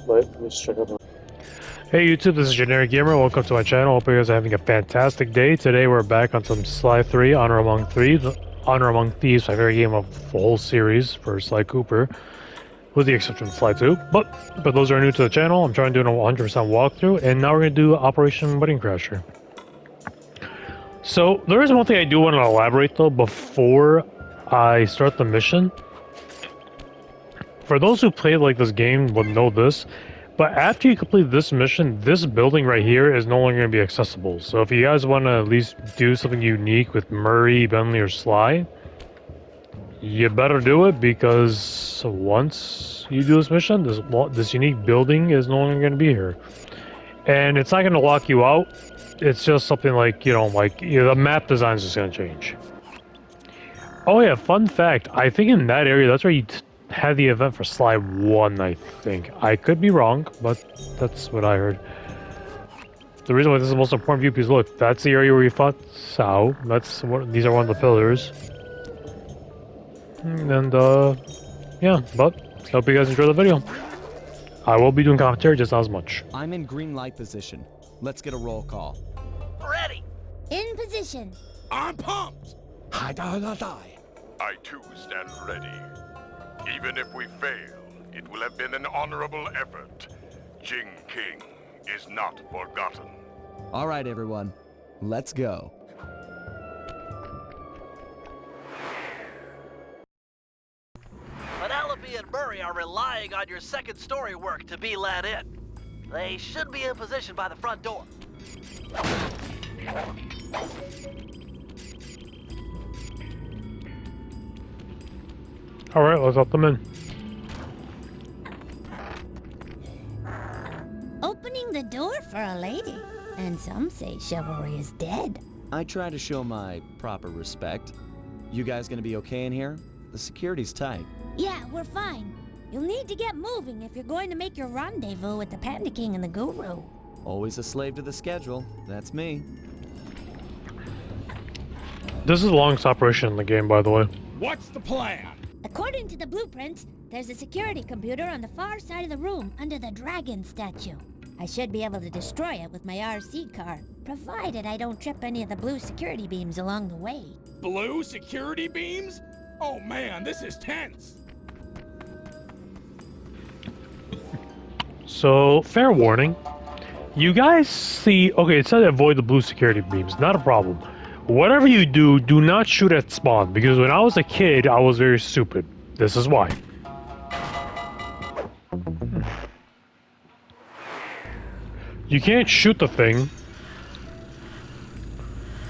Let's check it out. Hey YouTube, this is Generic Gamer. Welcome to my channel. Hope you guys are having a fantastic day. Today we're back on some Sly 3, Honor Among Thieves, my favorite game of the whole series for Sly Cooper, with the exception of Sly 2. But for those who are new to the channel, I'm trying to do a 100% walkthrough, and now we're going to do Operation Wedding Crasher. So, there is one thing I do want to elaborate though before I start the mission. For those who played like this game would know this, but after you complete this mission, this building right here is no longer going to be accessible. So if you guys want to at least do something unique with Murray, Bentley, or Sly, you better do it, because once you do this mission, this unique building is no longer going to be here. And it's not going to lock you out. It's just something like, the map design is just going to change. Oh yeah, fun fact. I think in that area, that's where you had the event for Sly 1, I think. I could be wrong, but that's what I heard. The reason why this is the most important view, because look, that's the area where we fought Sao. These are one of the pillars. And, yeah, but hope you guys enjoy the video. I will be doing commentary, just not as much. I'm in green light position. Let's get a roll call. Ready! In position. I'm pumped! I too stand ready. Even if we fail, it will have been an honorable effort. Jing King is not forgotten. All right, everyone. Let's go. Penelope and Murray are relying on your second story work to be let in. They should be in position by the front door. Alright, let's let them in. Opening the door for a lady. And some say chivalry is dead. I try to show my proper respect. You guys gonna be okay in here? The security's tight. Yeah, we're fine. You'll need to get moving if you're going to make your rendezvous with the Panda King and the Guru. Always a slave to the schedule. That's me. This is the longest operation in the game, by the way. What's the plan? According to the blueprints, there's a security computer on the far side of the room under the dragon statue. I should be able to destroy it with my RC car, provided I don't trip any of the blue security beams along the way. Blue security beams? Oh man, this is tense! So, fair warning. You guys see... Okay, it said avoid the blue security beams. Not a problem. Whatever you do, do not shoot at spawn, because when I was a kid, I was very stupid. This is why. You can't shoot the thing,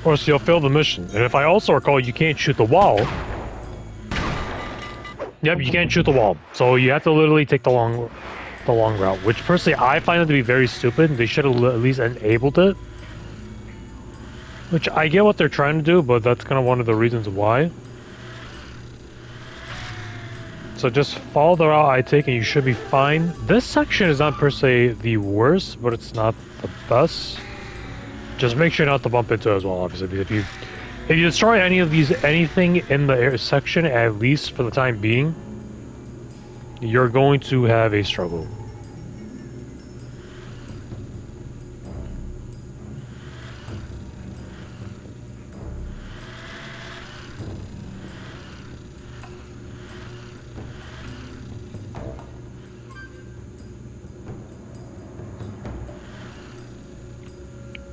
or else you'll fail the mission. And if I also recall, you can't shoot the wall. Yep, you can't shoot the wall. So you have to literally take the long route, which personally I find it to be very stupid. They should have at least enabled it. Which, I get what they're trying to do, but that's kind of one of the reasons why. So just follow the route I take and you should be fine. This section is not per se the worst, but it's not the best. Just make sure not to bump into it as well, obviously. If you destroy anything in the air section, at least for the time being, you're going to have a struggle.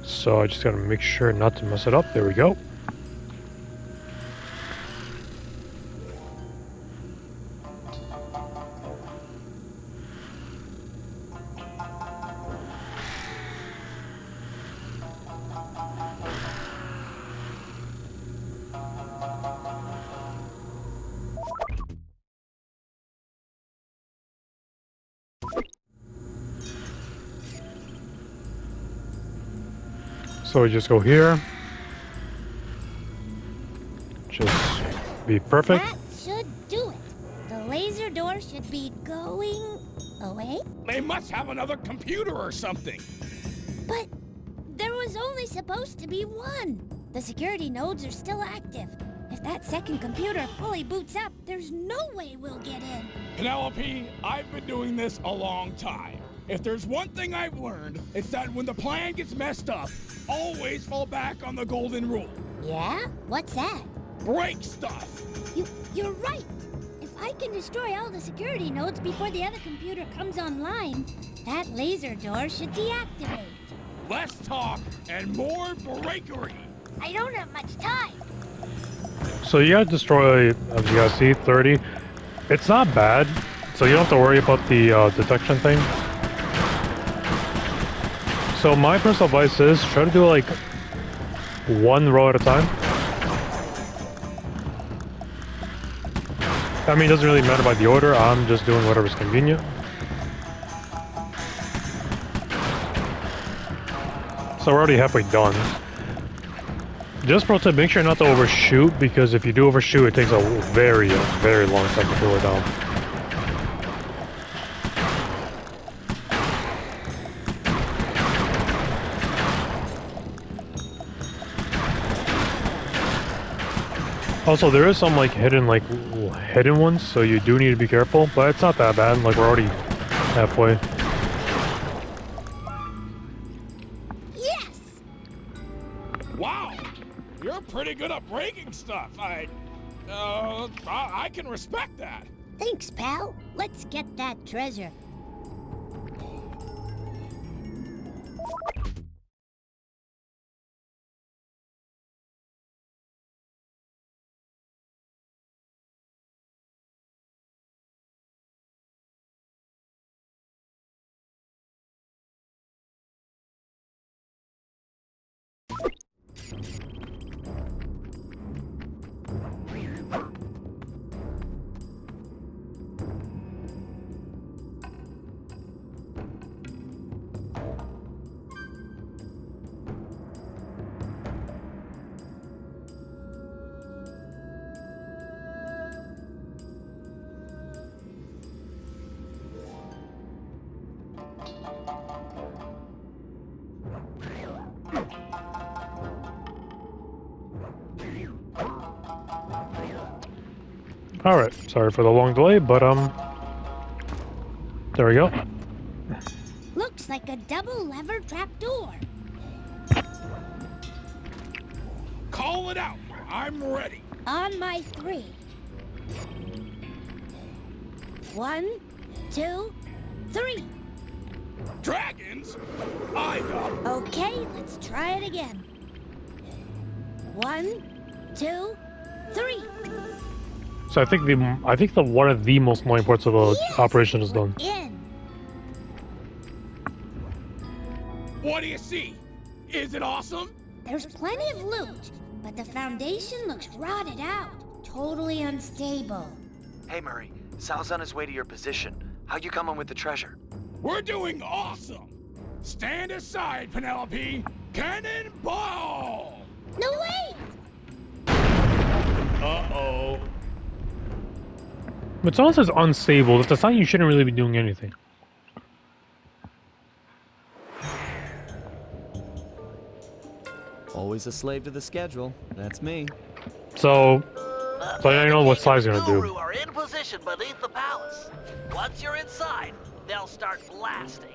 So I just gotta make sure not to mess it up. There we go. So we just go here. Just be perfect. That should do it. The laser door should be going away. They must have another computer or something. But there was only supposed to be one. The security nodes are still active. If that second computer fully boots up, there's no way we'll get in. Penelope, I've been doing this a long time. If there's one thing I've learned, it's that when the plan gets messed up, always fall back on the golden rule. Yeah? What's that? Break stuff! You're right! If I can destroy all the security nodes before the other computer comes online, that laser door should deactivate. Less talk and more breakery! I don't have much time. So you gotta destroy, as you guys see, 30. It's not bad, so you don't have to worry about the detection thing. So my personal advice is try to do like one row at a time. I mean, it doesn't really matter by the order. I'm just doing whatever's convenient. So we're already halfway done. Just pro tip, make sure not to overshoot, because if you do overshoot, it takes a very, very long time to pull it down. Also, there is some like hidden ones, so you do need to be careful, but it's not that bad. Like, we're already halfway. Yes! Wow! You're pretty good at breaking stuff. I can respect that. Thanks, pal. Let's get that treasure. Alright, sorry for the long delay, but there we go. Looks like a double lever trapdoor. Call it out. I'm ready. On my 3. 1, 2, 3. Dragons? I got it. Okay, let's try it again. 1, 2, 3. So I think the one of the most annoying parts of the Yes! operation is done. In. What do you see? Is it awesome? There's plenty of loot, but the foundation looks rotted out. Totally unstable. Hey, Murray. Sal's on his way to your position. How you coming with the treasure? We're doing awesome. Stand aside, Penelope. Cannonball! No, wait! Uh-oh. But someone says unstable. If that's not, you shouldn't really be doing anything. Always a slave to the schedule. That's me. So now you know what Sly's gonna Guru do. are in position beneath the palace. Once you're inside, they'll start blasting.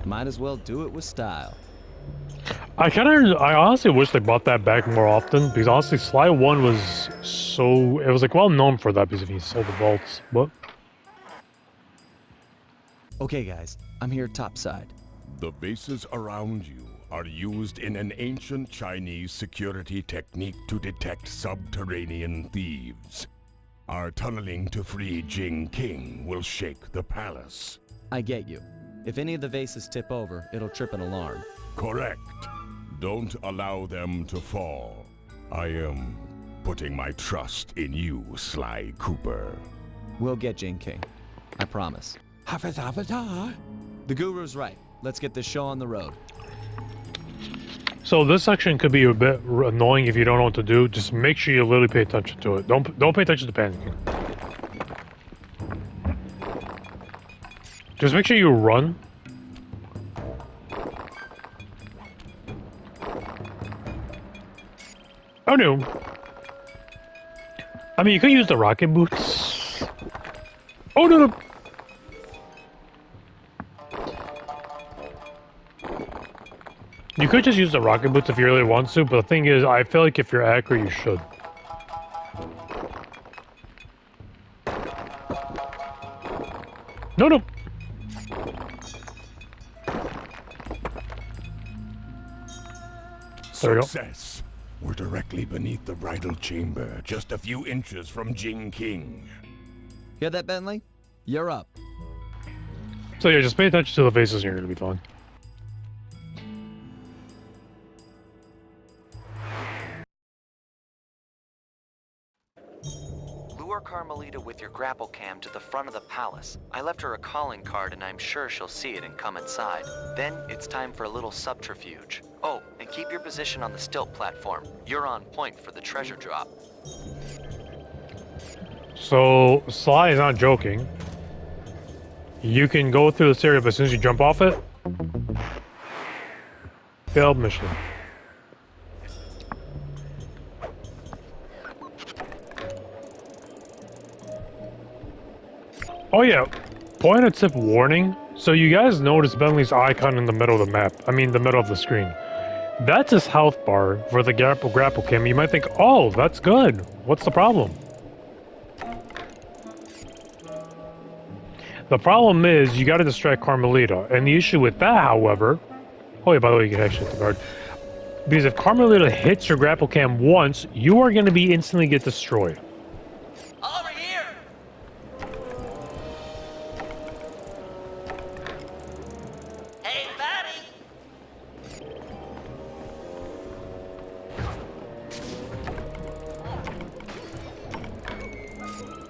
Might as well do it with style. I honestly wish they brought that back more often, because honestly, Sly 1 was so, it was like well known for that, because he sold the vaults, but... Okay, guys, I'm here topside. The bases around you are used in an ancient Chinese security technique to detect subterranean thieves. Our tunneling to free Jing King will shake the palace. I get you. If any of the vases tip over, it'll trip an alarm. Correct. Don't allow them to fall. I am putting my trust in you, Sly Cooper. We'll get Jing King. I promise. Ha-fa-da-fa-da. The Guru's right. Let's get this show on the road. So this section could be a bit annoying if you don't know what to do. Just make sure you literally pay attention to it. Don't pay attention to panicking. Just make sure you run. Oh no. I mean, you could use the rocket boots. Oh no, no. You could just use the rocket boots if you really want to, but the thing is, I feel like if you're accurate, you should. No, no. There we go. Success. We're directly beneath the bridal chamber, just a few inches from Jing King. Hear that, Bentley? You're up. So yeah, just pay attention to the faces and you're gonna be fine. Lure Carmelita with your grapple cam to the front of the palace. I left her a calling card and I'm sure she'll see it and come inside. Then it's time for a little subterfuge. Oh, and keep your position on the stilt platform. You're on point for the treasure drop. So Sly is not joking. You can go through this area, but as soon as you jump off it, failed mission. Oh yeah, point and tip warning. So you guys notice Bentley's icon in the middle of the map. I mean, the middle of the screen. That's his health bar for the grapple cam. You might think, oh, that's good. What's the problem? The problem is you got to distract Carmelita, and the issue with that, however, oh yeah, by the way, you can actually hit the guard. Because if Carmelita hits your grapple cam once, you are going to be instantly get destroyed. Over here! Hey, Fatty!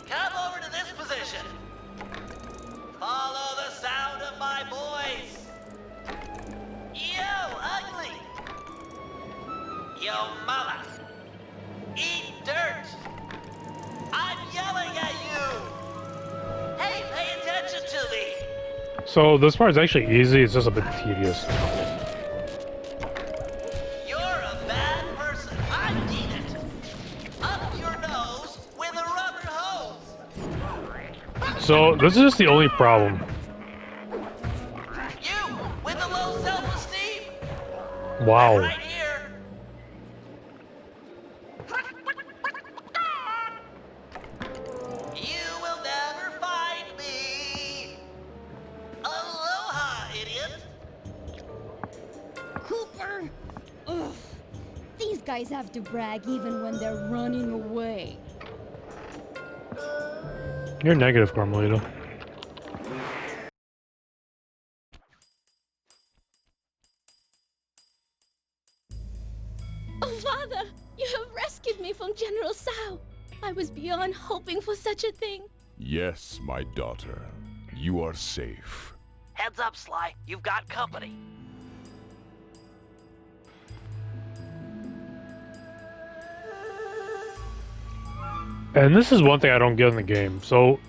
Come over to this position. Follow the sound of my voice. Yo, ugly! Yo, mama! Eat dirt! I'm yelling at you! Hey, pay attention to me! So this part is actually easy, it's just a bit tedious. You're a bad person. I mean it. Up your nose with a rubber hose. So this is just the only problem. You with the low self-esteem. Wow. Right here. You will never find me. Aloha, idiot. Cooper! Ugh. These guys have to brag even when they're running away. You're negative, Carmelita. Oh, Father! You have rescued me from General Sao! I was beyond hoping for such a thing. Yes, my daughter. You are safe. Heads up, Sly. You've got company. And this is one thing I don't get in the game. So,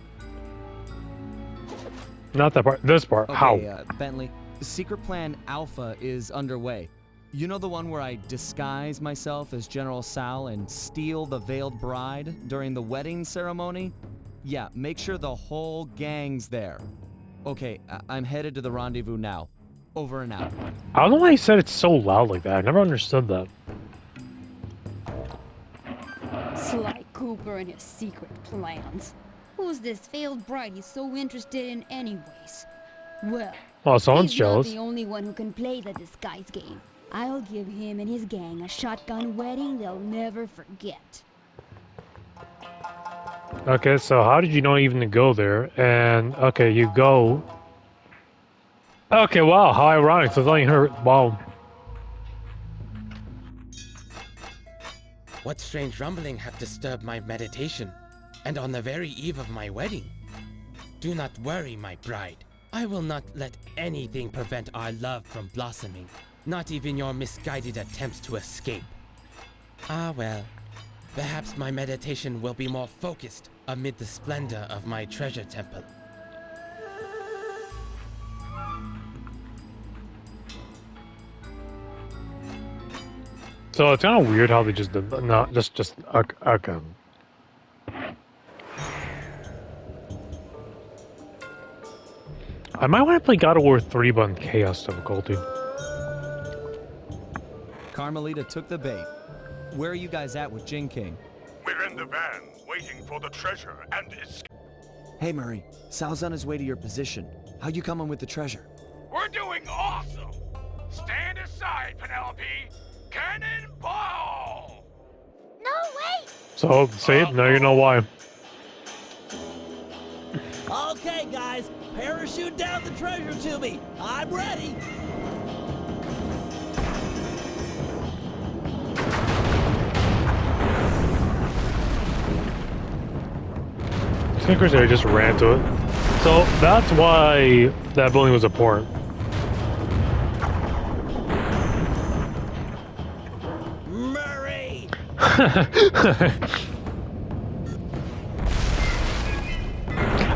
not that part. This part. Okay, How? Bentley, Secret Plan Alpha is underway. You know the one where I disguise myself as General Sal and steal the veiled bride during the wedding ceremony? Yeah, make sure the whole gang's there. Okay, I'm headed to the rendezvous now. Over and out. I don't know why he said it so loud like that. I never understood that. Sly Cooper and his secret plans. Who's this failed bride he's so interested in anyways? Well, Oh, someone's he's jealous. not the only one who can play the disguise game. I'll give him and his gang a shotgun wedding they'll never forget. Okay, so how did you know even to go there? And, okay, you go. Okay, wow, how ironic. So it's only her. Wow. What strange rumbling hath disturbed my meditation, and on the very eve of my wedding? Do not worry, my bride. I will not let anything prevent our love from blossoming, not even your misguided attempts to escape. Ah well, perhaps my meditation will be more focused amid the splendor of my treasure temple. So it's kind of weird how they just did that. No, just okay. I might want to play God of War 3 but on Chaos difficulty. Carmelita took the bait. Where are you guys at with Jing King? We're in the van, waiting for the treasure and escape. Hey Murray, Sal's on his way to your position. How you coming with the treasure? We're doing awesome! Stand aside, Penelope! Cannonball! No, wait! So say it, now you know why. Okay, guys, parachute down the treasure to me. I'm ready. Crusader just ran to it. So that's why that building was important. Murray!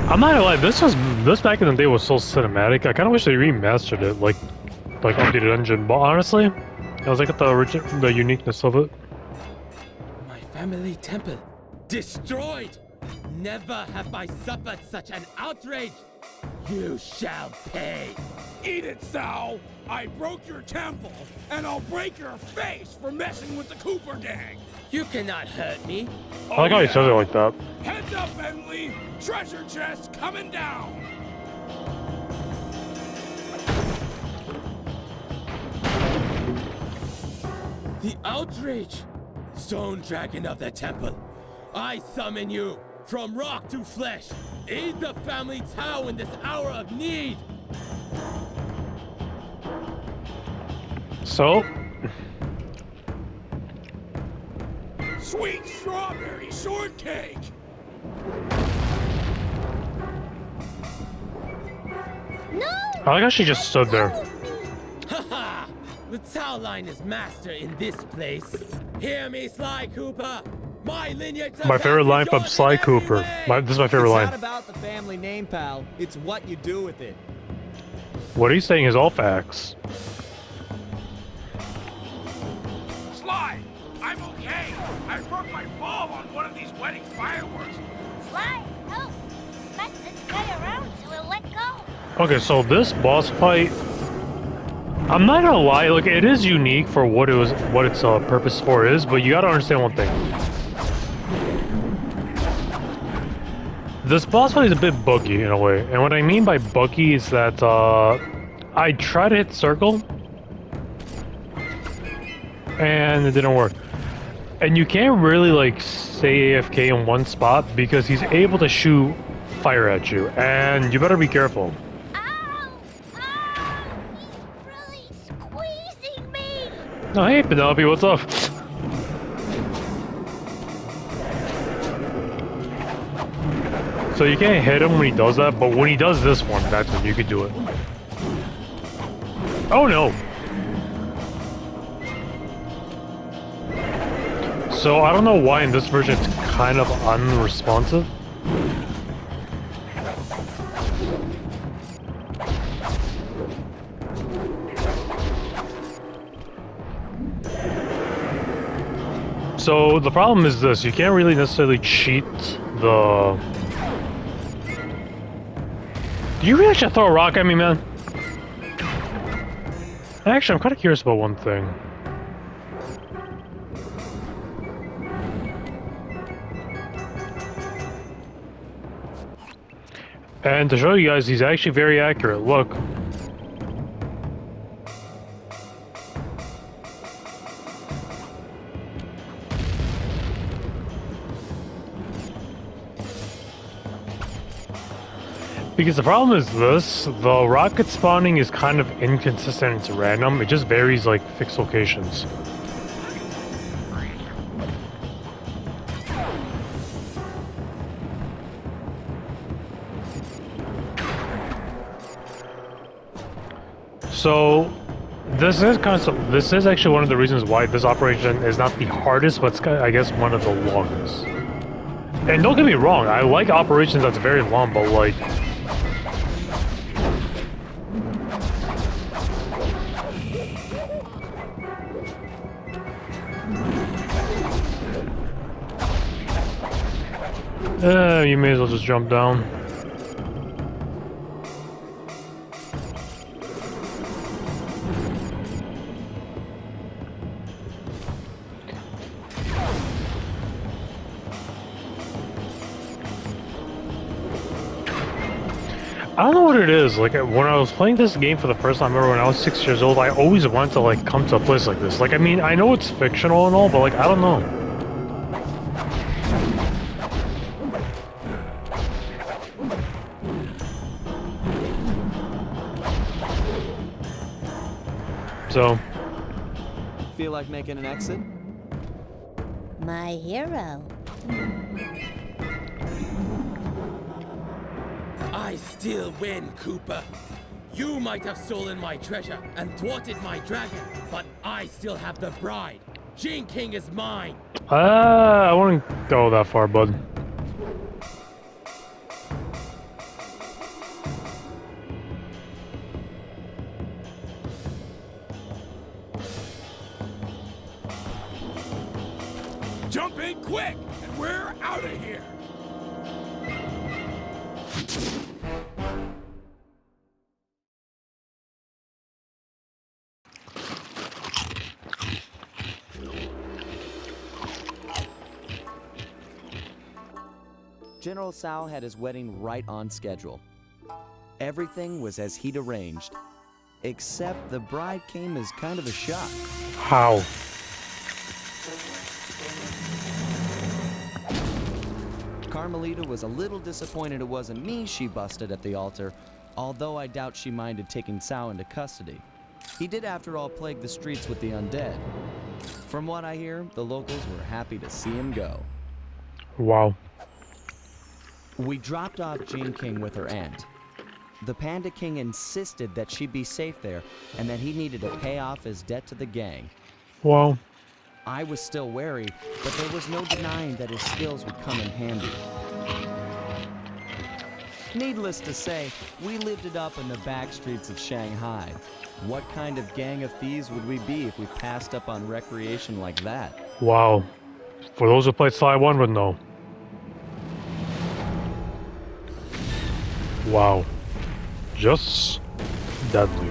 I'm not gonna lie, this back in the day was so cinematic. I kind of wish they remastered it, like updated engine. But honestly, I was like at the uniqueness of it. My family temple destroyed. Never have I suffered such an outrage. You shall pay. Eat it, Sal! I broke your temple, and I'll break your face for messing with the Cooper gang! You cannot hurt me. I like how he says it like that. Heads up, Bentley! Treasure chest coming down! The outrage! Stone Dragon of the Temple, I summon you from rock to flesh. Aid the family Tao in this hour of need. So, Sweet strawberry shortcake! No! I like how she just stood there. Haha! The Tao line is master in this place. Hear me, Sly Cooper. My lineage. My favorite line from Sly Cooper. This is my favorite It's line. not about the family name, pal. It's what you do with it. What he's saying is all facts. Sly, I'm okay. I broke my fall on one of these wedding fireworks. Fly, help! Smack this guy around so he'll let go. Okay, so this boss fight, I'm not gonna lie, like it is unique for what its purpose for is, but you gotta understand one thing. This boss fight is a bit buggy in a way, and what I mean by buggy is that I tried to hit circle, and it didn't work. And you can't really like stay AFK in one spot because he's able to shoot fire at you, and you better be careful. Ow! Ow! He's really squeezing me! Oh, hey Penelope, what's up? So you can't hit him when he does that, but when he does this one, that's when you can do it. Oh no! So I don't know why in this version it's kind of unresponsive. So the problem is this, you can't really necessarily cheat the... Do you really actually throw a rock at me, man? Actually, I'm kind of curious about one thing. And to show you guys, he's actually very accurate. Look. Because the problem is this, the rocket spawning is kind of inconsistent, it's random, it just varies like fixed locations. So, this is actually one of the reasons why this operation is not the hardest, but it's, I guess, one of the longest. And don't get me wrong, I like operations that's very long, but like... You may as well just jump down. I don't know what it is. Like when I was playing this game for the first time, I remember when I was 6 years old, I always wanted to like come to a place like this. Like I mean, I know it's fictional and all, but like I don't know. So, Feel like making an exit? My hero. I still win, Cooper. You might have stolen my treasure and thwarted my dragon, but I still have the bride. Jing King is mine. I wouldn't go that far, bud. Jump in quick, and we're out of here. General Tsao had his wedding right on schedule. Everything was as he'd arranged, except the bride came as kind of a shock. How? Carmelita was a little disappointed it wasn't me she busted at the altar, although I doubt she minded taking Tsao into custody. He did, after all, plague the streets with the undead. From what I hear, the locals were happy to see him go. Wow. We dropped off Jing King with her aunt. The Panda King insisted that she'd be safe there and that he needed to pay off his debt to the gang. Wow. I was still wary, but there was no denying that his skills would come in handy. Needless to say, we lived it up in the back streets of Shanghai. What kind of gang of thieves would we be if we passed up on recreation like that? Wow. For those who played Sly 1 would know. Wow. Just deadly.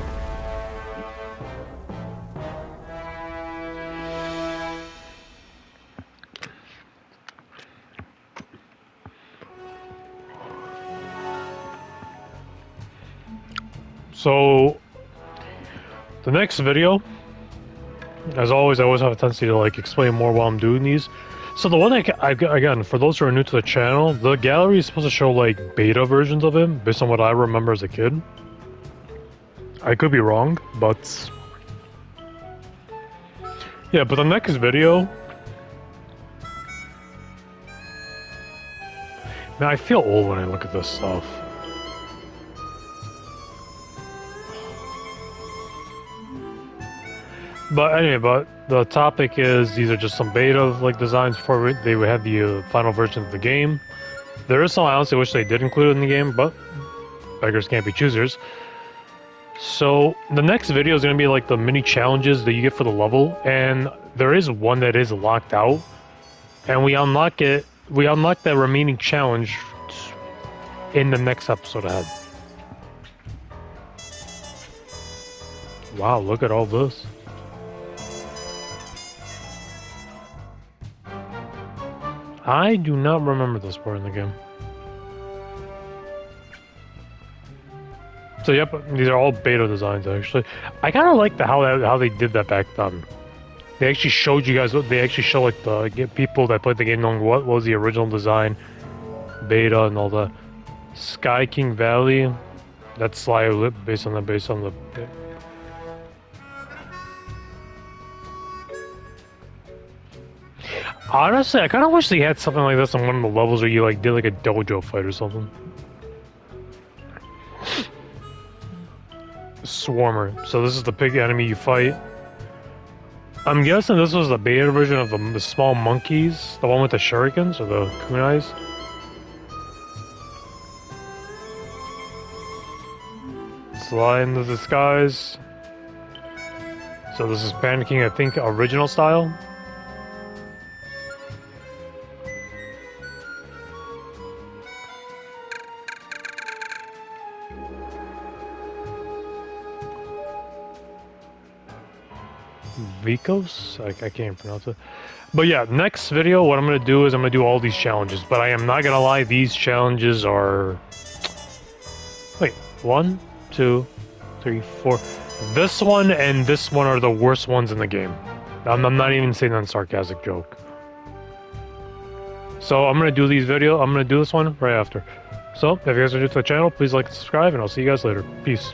So, the next video, as always, I always have a tendency to like explain more while I'm doing these. So the one again, for those who are new to the channel, the gallery is supposed to show like beta versions of him, based on what I remember as a kid. I could be wrong, but yeah, but the next video, man, I feel old when I look at this stuff. But anyway, but the topic is these are just some beta like designs before they would have the final version of the game. There is some I honestly wish they did include it in the game, but beggars can't be choosers. So the next video is going to be like the mini challenges that you get for the level, and there is one that is locked out, and we unlock it. We unlock that remaining challenge in the next episode ahead. Wow, look at all this. I do not remember this part in the game. So yep, these are all beta designs actually. I kind of like how they did that back then. They actually showed you guys what they actually show like the people that played the game knowing what was the original design, beta and all that. Sky King Valley, that's Sly based on the. Honestly, I kind of wish they had something like this on one of the levels where you like did like a dojo fight or something. Swarmer. So this is the big enemy you fight. I'm guessing this was the beta version of the small monkeys, the one with the shurikens or the kunais. Sly in the disguise. So this is Panda King, I think, original style. Vicos? I can't pronounce it. But yeah, next video, what I'm going to do is I'm going to do all these challenges. But I am not going to lie, these challenges are... Wait, 1, 2, 3, 4. This one and this one are the worst ones in the game. I'm not even saying that in a sarcastic joke. So I'm going to do these videos. I'm going to do this one right after. So if you guys are new to the channel, please like and subscribe, and I'll see you guys later. Peace.